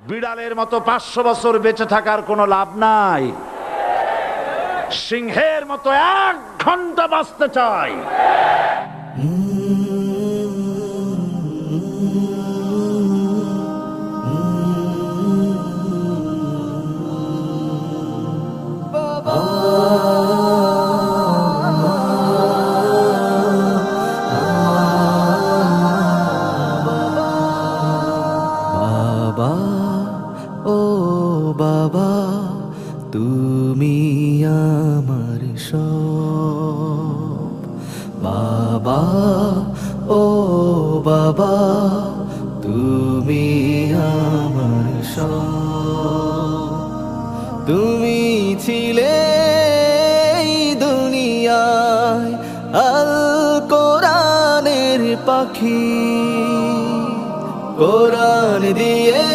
বিড়ালের মতো 500 বছর বেঁচে থাকার কোনো লাভ নাই। সিংহের মতো 1 ঘন্টা বাঁচতে চাই। বাবা, ও বাবা, তুমি আমার সব। বাবা, ও বাবা, তুমি আমার সব। তুমি ছিলে এই দুনিয়ায় আল কোরআনের পাখি, কোরআন দিয়ে